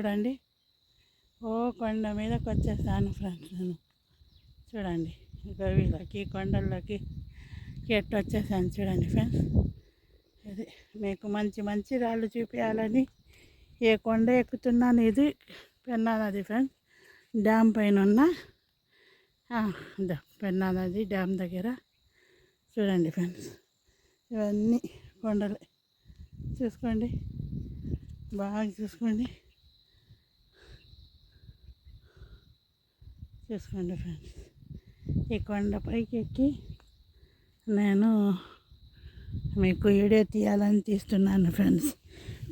చూడండి. ఓ కొండ మీదకి వచ్చేసాను ఫ్రెండ్స్ నేను. చూడండి గవిలోకి కొండల్లోకి ఎట్టు వచ్చేసాను చూడండి ఫ్రెండ్స్. ఇది మీకు మంచి మంచి రాళ్ళు చూపించాలని ఏ కొండ ఎక్కుతున్నాను. ఇది పెన్నా నది ఫ్రెండ్స్. డ్యామ్ పైన ఉన్న పెన్నా నది డ్యామ్ దగ్గర చూడండి ఫ్రెండ్స్. ఇవన్నీ కొండలు చూసుకోండి, బాగా చూసుకోండి ఫ్రెండ్స్. ఈ కొండ పైకి ఎక్కి నేను మీకు వీడియో తీయాలని తీస్తున్నాను ఫ్రెండ్స్.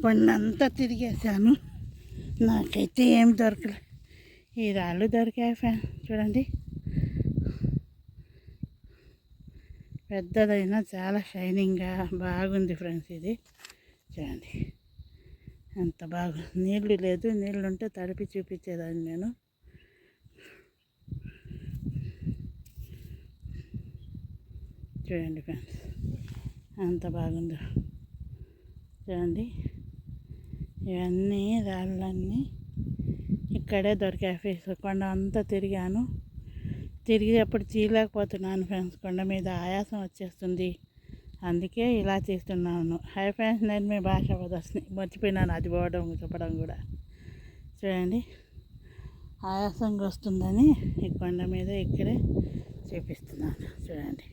కొండంతా తిరిగేసాను, నాకైతే ఏం దొరకలేదు. ఈ రాళ్ళు దొరికాయి ఫ్రెండ్స్. చూడండి, పెద్దదైనా చాలా షైనింగ్గా బాగుంది ఫ్రెండ్స్. ఇది చూడండి ఎంత బాగా. నీళ్ళు లేదు, నీళ్ళు ఉంటే తడిపి చూపించేదాన్ని నేను. చూడండి ఫ్రెండ్స్ ఎంత బాగుందో. చూడండి ఇవన్నీ రాళ్ళన్నీ ఇక్కడే దొరికాయి ఫ్రెండ్స్. కొండ అంతా తిరిగాను, తిరిగేప్పుడు తీయలేకపోతున్నాను ఫ్రెండ్స్. కొండ మీద ఆయాసం వచ్చేస్తుంది, అందుకే ఇలా చేస్తున్నాను. హై ఫ్రెండ్స్, నేను మీ భాష వదస్ని మర్చిపోయినాను అది పోవడం చెప్పడం కూడా. చూడండి ఆయాసంగా వస్తుందని ఈ కొండ మీద ఇక్కడే చూపిస్తున్నాను. చూడండి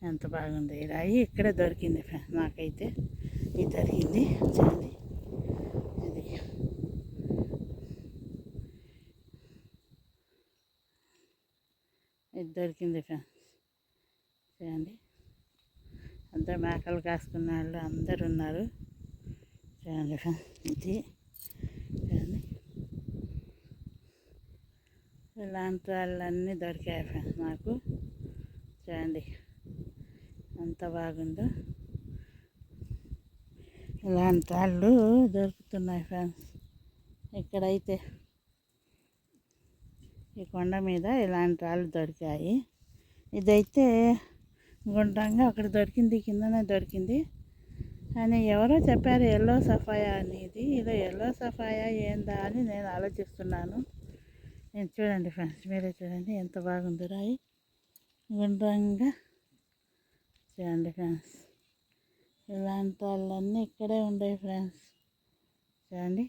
ఎంత బాగుంది. ఈ రాయి ఇక్కడే దొరికింది ఫ్రెండ్స్, నాకైతే ఇది దొరికింది. చూడండి ఇది దొరికింది ఫ్రెండ్స్. చూడండి అందరు మేకలు కాసుకున్న వాళ్ళు అందరు ఉన్నారు. చూడండి ఫ్రెండ్స్ ఇది. చూడండి ఇలాంటి వాళ్ళన్నీ దొరికాయి ఫ్రెండ్స్ నాకు. చూడండి ఎంత బాగుందో. ఇలాంటి రాళ్ళు దొరుకుతున్నాయి ఫ్రెండ్స్ ఇక్కడైతే. ఈ కొండ మీద ఇలాంటి రాళ్ళు దొరికాయి. ఇదైతే గుండ్రంగా అక్కడ దొరికింది, కిందనే దొరికింది అని ఎవరో చెప్పారు, ఎల్లో సఫాయా అనేది. ఇది ఎల్లో సఫాయా ఏందా అని నేను ఆలోచిస్తున్నాను. నేను చూడండి ఫ్రెండ్స్, మీరే చూడండి ఎంత బాగుంది రాయి గుండ్రంగా. చూడండి ఫ్రెండ్స్ ఇలాంటి వాళ్ళన్నీ ఇక్కడే ఉన్నాయి ఫ్రెండ్స్. చూడండి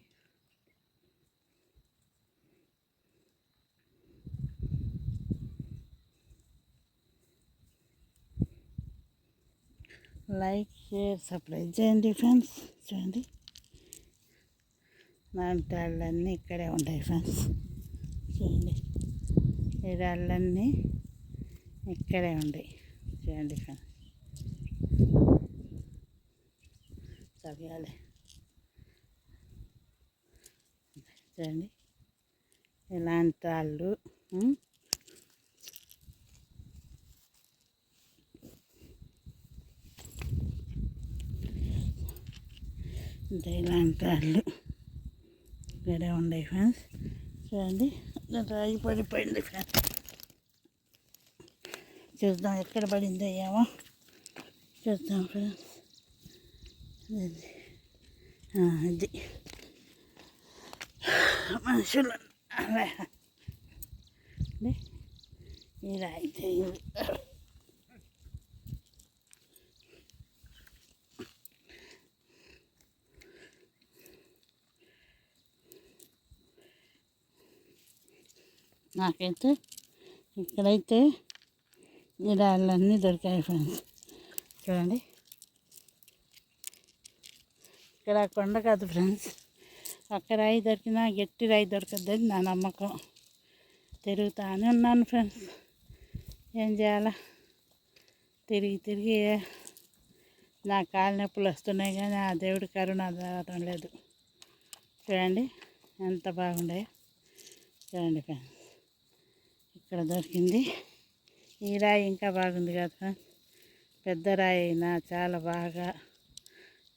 లైక్, షేర్, సబ్స్క్రైబ్ చేయండి ఫ్రెండ్స్. చూడండి ఇలాంటి వాళ్ళన్నీ ఇక్కడే ఉంటాయి ఫ్రెండ్స్. చూడండి ఈ రాళ్ళన్నీ ఇక్కడే ఉన్నాయి. చూడండి ఫ్రెండ్స్ చదివాలి. చూడండి ఇలాంటి వాళ్ళు ఇలాంటి వాళ్ళు ఇక్కడే ఉన్నాయి ఫ్రెండ్స్. చూడండి రాయి పడిపోయింది ఫ్రెండ్స్. చూద్దాం ఎక్కడ పడిందో ఏమో చూద్దాం ఫ్రెండ్స్. అది మనుషులు ఈ రాయి నాకైతే ఇక్కడైతే ఈ రాళ్ళన్నీ దొరికాయి ఫ్రెండ్స్. చూడండి ఇక్కడ కొండ కాదు ఫ్రెండ్స్, ఒక్క రాయి దొరికినా గట్టి రాయి దొరకద్దని నా నమ్మకం. తిరుగుతానే ఉన్నాను ఫ్రెండ్స్, ఏం చేయాలా, తిరిగి తిరిగి నా కాళ్ళ నొప్పులు వస్తున్నాయి కానీ ఆ దేవుడి కరుణ రావడం లేదు. చూడండి ఎంత బాగుండే. చూడండి ఫ్రెండ్స్ ఇక్కడ దొరికింది. ఈ రాయి ఇంకా బాగుంది కదా ఫ్రెండ్స్, పెద్ద రాయి అయినా చాలా బాగా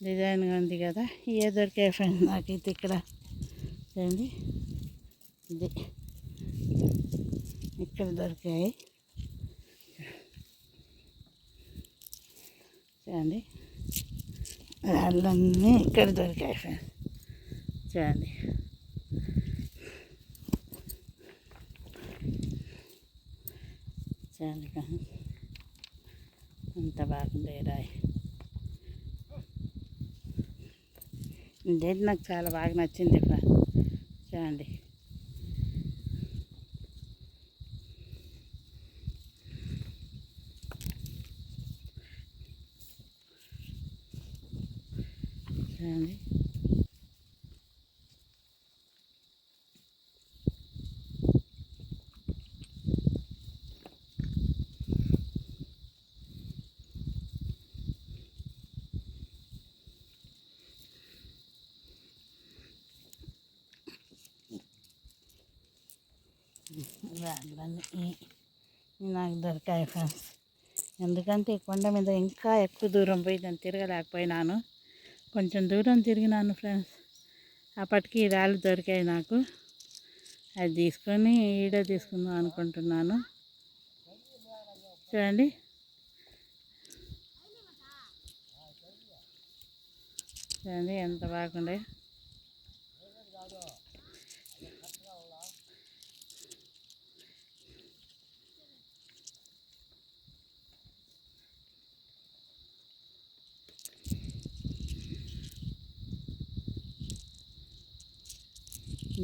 డిజైన్గా ఉంది కదా. ఇవే దొరికాయి ఫ్రెండ్స్ నాకైతే ఇక్కడ. చూడండి ఇది ఇక్కడ దొరికాయి. చూడండి రాళ్ళన్నీ ఇక్కడ దొరికాయి ఫ్రెండ్స్. చూడండి చూడండి ఫ్రెండ్స్, ఎంత బాగుంది ఈ రాయి. ఇదేంటి నాకు చాలా బాగా నచ్చింది ఫ్రెండ్స్. చూడండి, చూడండి. రాళ్ళన్నీ నాకు దొరికాయి ఫ్రెండ్స్. ఎందుకంటే ఈ కొండ మీద ఇంకా ఎక్కువ దూరం పోయి నేను తిరగలేకపోయినాను. కొంచెం దూరం తిరిగినాను ఫ్రెండ్స్. అప్పటికి ఈ రాళ్ళు దొరికాయి నాకు. అది తీసుకొని ఈడే తీసుకుందాం అనుకుంటున్నాను. చూడండి, చూడండి ఎంత బాగుండే.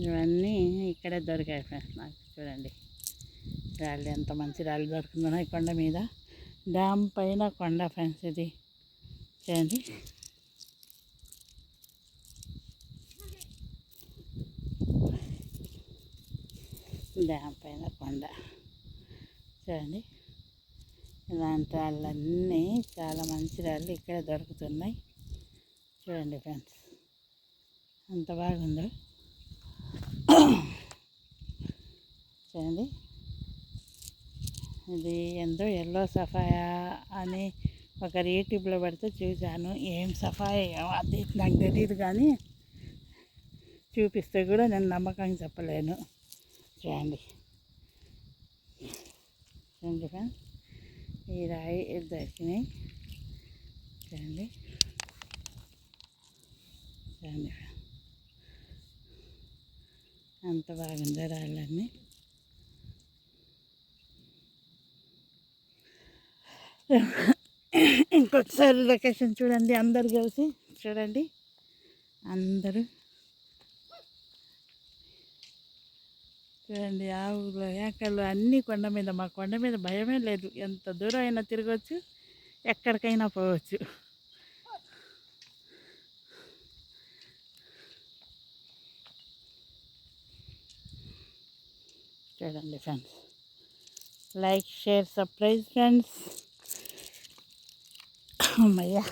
ఇవన్నీ ఇక్కడే దొరికాయి ఫ్రెండ్స్ నాకు. చూడండి, రాళ్ళు ఎంత మంచి రాళ్ళు దొరుకుతుందో ఈ కొండ మీద. డ్యామ్ పైన కొండ ఫ్రెండ్స్ ఇది. చూడండి, డ్యామ్ పైన కొండ. చూడండి, ఇలాంటి రాళ్ళన్నీ చాలా మంచి రాళ్ళు ఇక్కడే దొరుకుతున్నాయి. చూడండి ఫ్రెండ్స్, ఎంత బాగుందో. చూడండి, ఇది ఎంతో ఎల్లో సఫాయా అని ఒక యూట్యూబ్లో పడితే చూశాను. ఏం సఫాయా అది నాకు తెలియదు, కానీ చూపిస్తే కూడా నేను నమ్మకంగా చెప్పలేను. చూడండి, చూడండి ఫ్రెండ్స్, ఈ రాయి దొరికినాయి. చూడండి, చూడండి అంత బాగుందో రాళ్ళన్నీ. ఇంకొకసారి లొకేషన్ చూడండి, అందరు కలిసి చూడండి. అందరూ చూడండి, ఆవులు ఏకలు అన్నీ కొండ మీద. మా కొండ మీద భయమే లేదు. ఎంత దూరం అయినా తిరగవచ్చు, ఎక్కడికైనా పోవచ్చు. చూడండి friends, like, share, subscribe friends. అమ్మయ్యా.